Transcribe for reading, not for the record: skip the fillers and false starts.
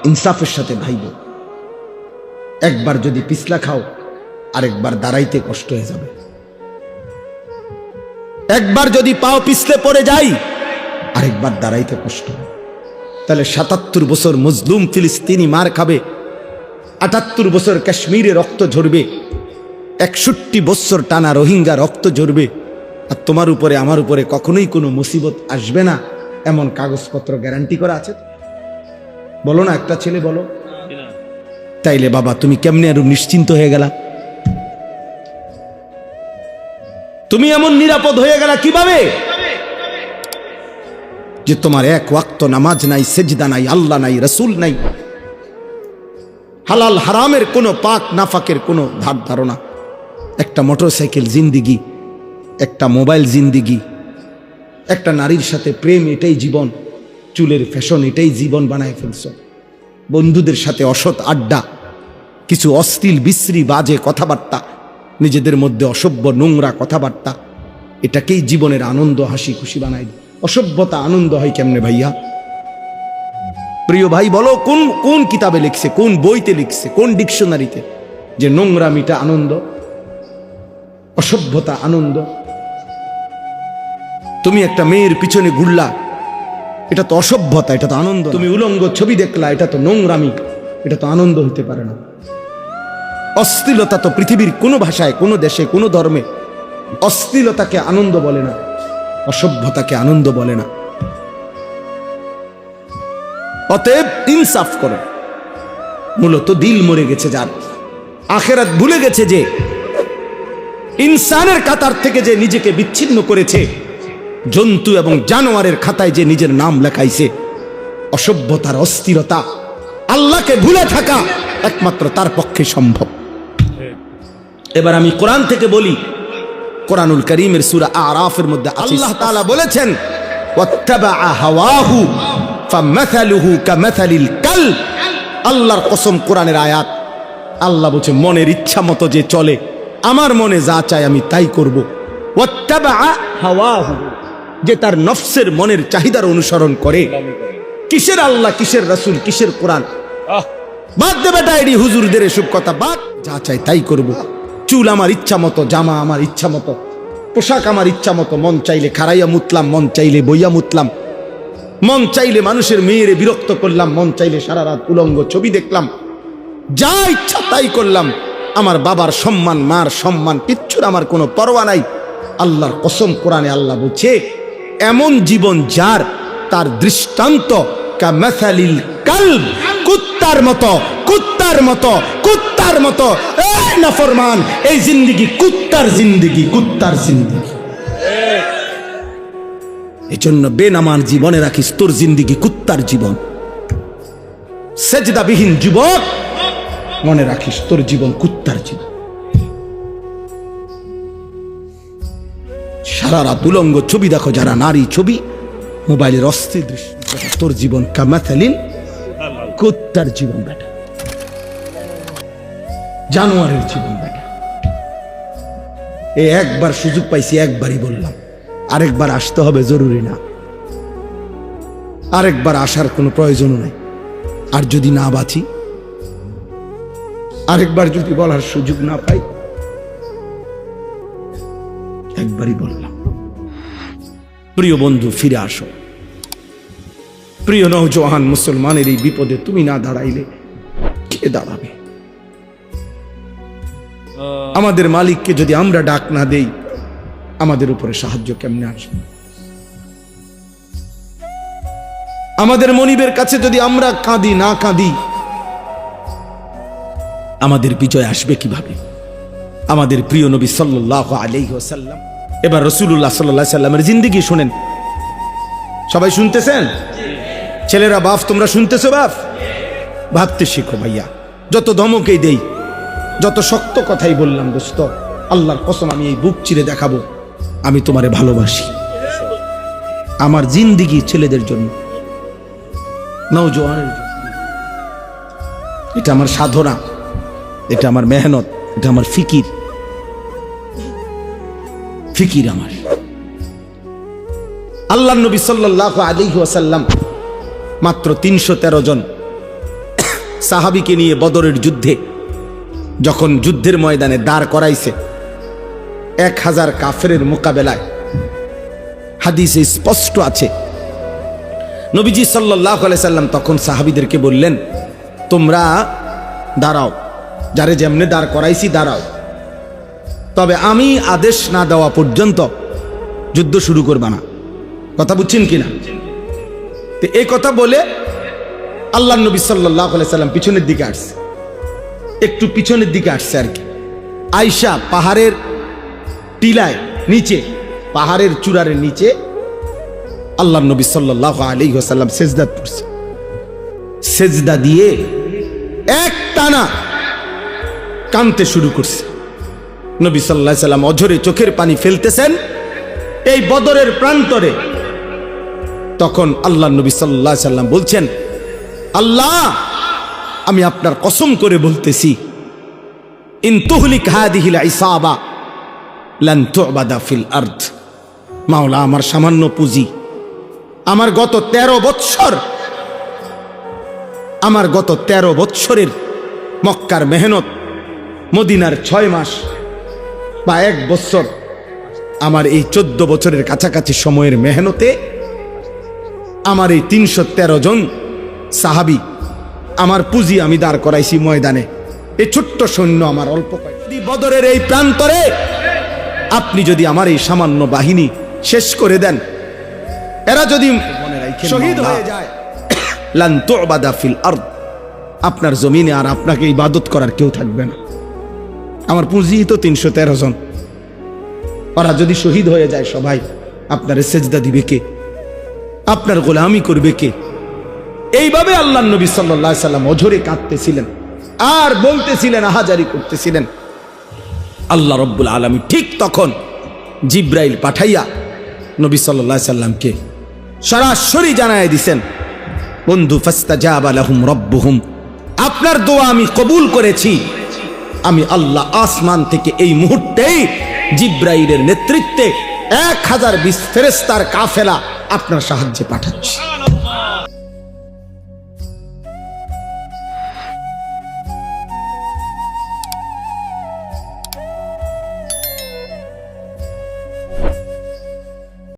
ইনসাফের সাথে ভাইব। একবার যদি পিছলা খাও আরেকবার দাঁড়াইতে কষ্ট হয়ে যাবে। একবার যদি পাও পিছলে পড়ে যাই আরেকবার দাঁড়াইতে কষ্ট হবে। তাহলে ৭৭ বছর মজলুম ফিলিস্তিনি মার খাবে, ৭৮ বছর কাশ্মীরে রক্ত ঝরবে, ৬১ বছর টানা রোহিঙ্গা রক্ত ঝরবে, আর তোমার উপরে আমার উপরে কখনোই কোনো মুসিবত আসবে না এমন কাগজপত্র গ্যারান্টি করা আছে? বলো না, একটা ছেলে বলো। তাইলে বাবা তুমি কেমনে আরো নিশ্চিন্ত হয়ে গেলা? তুমি এমন নিরাপদ হয়ে গেলা কিভাবে যে তোমার এক ওয়াক্ত নামাজ নাই, সেজদা নাই, আল্লাহ নাই, রসুল নাই, হালাল হারামের কোনো পাক নাফাকের কোনো ধার ধারণা, একটা মোটরসাইকেল জিন্দিগি, একটা মোবাইল জিন্দিগি, একটা নারীর সাথে প্রেম, এটাই জীবন, চুলের ফ্যাশন এটাই জীবন বানায় ফেলছ, বন্ধুদের সাথে অসৎ আড্ডা, কিছু অশ্লীল বিশ্রী বাজে কথাবার্তা, নিজেদের মধ্যে অসভ্য নোংরা কথাবার্তা, এটাকেই জীবনের আনন্দ হাসি খুশি বানায়। অসভ্যতা আনন্দ হয় কেমনে ভাইয়া? প্রিয় ভাই বলো, কোন কোন কিতাবে লিখছে, কোন বইতে লিখছে, কোন ডিকশনারিতে যে নোংরামিটা আনন্দ, অসভ্যতা আনন্দ? তুমি একটা মেয়ের পিছনে ঘুরলা, এটা তো অসভ্যতা, এটা তো আনন্দ। তুমি উলঙ্গ ছবি দেখলা, এটা তো নোংরামি, এটা তো আনন্দ হতে পারে না। অশ্লীলতা তো পৃথিবীর কোনো ভাষায়, কোনো দেশে, কোনো ধর্মে অশ্লীলতাকে আনন্দ বলে না, অসভ্যতাকে আনন্দ বলে না। অতএব ইনসাফ করো। মূলত দিল মরে গেছে যার, আখেরাত ভুলে গেছে যে, ইনসানের কাতার থেকে যে নিজেকে বিচ্ছিন্ন করেছে, জন্তু এবং জানোয়ারের খাতায় যে নিজের নাম লেখাইছে, অসভ্যতার অস্থিরতা, আল্লাহকে ভুলে থাকা একমাত্র তার পক্ষে সম্ভব। এবার আমি কোরআন থেকে বলি, কোরআনুল কারীমের সূরা আরাফের মধ্যে আল্লাহ তাআলা বলেছেন, ওয়াত্তাবাআ হাওয়াহু ফামাসালুহু কামাসালিল কালব। আল্লাহর কসম, কোরআনের আয়াত। আল্লাহ বলছে, মনের ইচ্ছা মতো যে চলে, আমার মনে যা চায় আমি তাই করব। ওয়াত্তাবাআ হাওয়াহু, যে তার নফসের মনের চাহিদার অনুসরণ করে। কিসের আল্লাহ, কিসের রাসূল, কিসের কোরআন? বাদ দে বেটা এডি হুজুরদের এসব কথা, বাদ। যা চাই তাই করব। চুল আমার ইচ্ছা মতো, জামা আমার ইচ্ছা মতো, পোশাক আমার ইচ্ছা মতো, মন চাইলে খাড়াইয়া মুতলাম, মন চাইলে বইয়া মুতলাম, মন চাইলে মানুষের মেয়েরে বিরক্ত করলাম, মন চাইলে সারা রাত উলঙ্গ ছবি দেখলাম, যা ইচ্ছা তাই করলাম। আমার বাবার সম্মান, মার সম্মান, কিচ্ছুর আমার কোনো পরোয়া নাই। আল্লাহর কসম, কোরআনে আল্লাহ বলছে, এমন জীবন যার, তার দৃষ্টান্ত কামাসালিল কালব, কুত্তার মতো, কুত্তার মতো, কুত্তার মতো। এই নাফরমান, এই জিন্দেগি কুত্তার জিন্দেগি, কুত্তার জিন্দেগি। এজন্য বেনামার জীবনে রাখিস, তোর জিন্দেগি কুত্তার জীবন। সেজদাবিহীন যুবক, মনে রাখিস তোর জীবন কুত্তার জীবন। সারা রাত উলঙ্গ ছবি দেখো যারা, নারী ছবি, মোবাইলের অস্থির দৃশ্য, তোর জীবন কামাসালিল কুত্তার জীবন বেটা, জানোয়ারের জীবন বেটা। এই একবার সুযোগ পাইছি, একবারই বললাম, আরেকবার আসতে হবে জরুরি না, আরেকবার আসার কোনো প্রয়োজনও নাই। আর যদি না বাঁচি, আরেকবার যদি বলার সুযোগ না পাই, একবারই বললাম। প্রিয় বন্ধু, ফিরে আসো। প্রিয় নওজওয়ান মুসলমানের এই বিপদে তুমি না দাঁড়াইলে কে দাঁড়াবে? আমাদের মালিককে যদি আমরা ডাক না দেই, আমাদের উপরে সাহায্য কেমনে আসবে? আমাদের মনিবের কাছে যদি আমরা কাঁদি না কাঁদি, আমাদের বিজয় আসবে কিভাবে? আমাদের প্রিয় নবী সাল্লাল্লাহু আলাইহি ওয়াসাল্লাম, এবার রাসূলুল্লাহ সাল্লাল্লাহু আলাইহি ওয়াসাল্লামের জিন্দেগি শুনেন। সবাই শুনতেছেন? ছেলেরা, বাপ তোমরা শুনতেছো? বাপ, ভাবতে শিখো ভাইয়া। যত ধমকেই দেই, যত শক্ত কথাই বললাম, দোস্ত, আল্লাহর কসম আমি এই বুক চিরে দেখাবো, আমি তোমারে ভালোবাসি। আমার জিন্দেগি ছেলেদের জন্য, নওজওয়ানের জন্য। এটা আমার সাধনা, এটা আমার মেহনত, এটা আমার ফিকির, ফিকির আমার। আল্লাহর নবী সাল্লাল্লাহু আলাইহি ওয়াসাল্লাম মাত্র 313 জন সাহাবীকে নিয়ে বদরের যুদ্ধে যখন যুদ্ধের ময়দানে দাঁড় করাইছে 1000 কাফেরের মোকাবেলায়, হাদিসে স্পষ্ট আছে নবীজি সাল্লাল্লাহু আলাইহি সাল্লাম তখন সাহাবীদেরকে বললেন, তোমরা দাঁড়াও, যারে যেমনে দাঁড় করাইছি দাঁড়াও, তবে আমি আদেশ না দেওয়া পর্যন্ত যুদ্ধ শুরু করবা না। কথা বুঝছেন কিনা? তো এই কথা বলে আল্লাহ নবী সাল্লাল্লাহু আলাইহি সাল্লাম পিছনের দিকে আসছে, একটু পিছনের দিকে আসছে আর কি। আয়েশা পাহাড়ের টিলায় নিচে, পাহাড়ের চূড়ার নিচে আল্লাহ নবী সাল্লাল্লাহু আলাইহি ওয়াসাল্লাম সেজদা করছে। সেজদা দিয়ে এক টানা কাঁদতে শুরু করছে। নবী সাল্লাল্লাহু আলাইহি সাল্লাম অঝরে চোখের পানি ফেলতেছেন এই বদরের প্রান্তরে। তখন আল্লাহ নবী সাল্লাল্লাহু আলাইহি সাল্লাম বলছেন, আল্লাহ, আমি আপনার কসম করে বলতেছি, ইন তুহলিক হাদিহিল ইসাবা লান তুবাদা ফিল আরদ। মাওলা, আমার সামান্য পুঁজি, আমার গত 13 বৎসর, আমার গত 13 বৎসরের মক্কার মেহনত, মদিনার 6 মাস বা 1 বছর, আমার এই 14 বছরের কাছাকাছি সময়ের মেহনতে আমার এই 313 জন সাহাবী, আমার পুঁজি আমি দাঁড় করাইছি ময়দানে। এই ছোট্ট সৈন্য আমার অল্প কয়েকটি বদরের এই প্রান্তরে আপনি যদি আমার এই সামান্য বাহিনী শেষ করে দেন, এরা যদি শহীদ হয়ে যায়, লান তুবাদা ফিল আরদ, আপনার জমিনে আর আপনাকে ইবাদত করার কেউ থাকবে না। আমার পুঁজি তো 313 জন, ওরা যদি শহীদ হয়ে যায় সবাই, আপনার সেজদা দিবে কে? আপনার গোলামি করবে কে? এইভাবে আল্লাহ নবী সাল্লাল্লাহু আলাইহি সাল্লাম অঝরে কাঁদতেছিলেন আর বলতেছিলেন, আহাজারি করতেছিলেন। আল্লাহ রাব্বুল আলামিন ঠিক তখন জিব্রাইল পাঠাইয়া নবী সাল্লাল্লাহু আলাইহি সাল্লামকে সরাসরি জানায় দিছেন, বন্ধু, ফাস্তাজাবা লাহুম রাব্বুহুম, আপনার দোয়া আমি কবুল করেছি। আমি আল্লাহ আসমান থেকে এই মুহূর্তেই জিব্রাইলের নেতৃত্বে 1020 ফেরেশতার কাফেলা আপনার সাহায্যে পাঠাচ্ছি।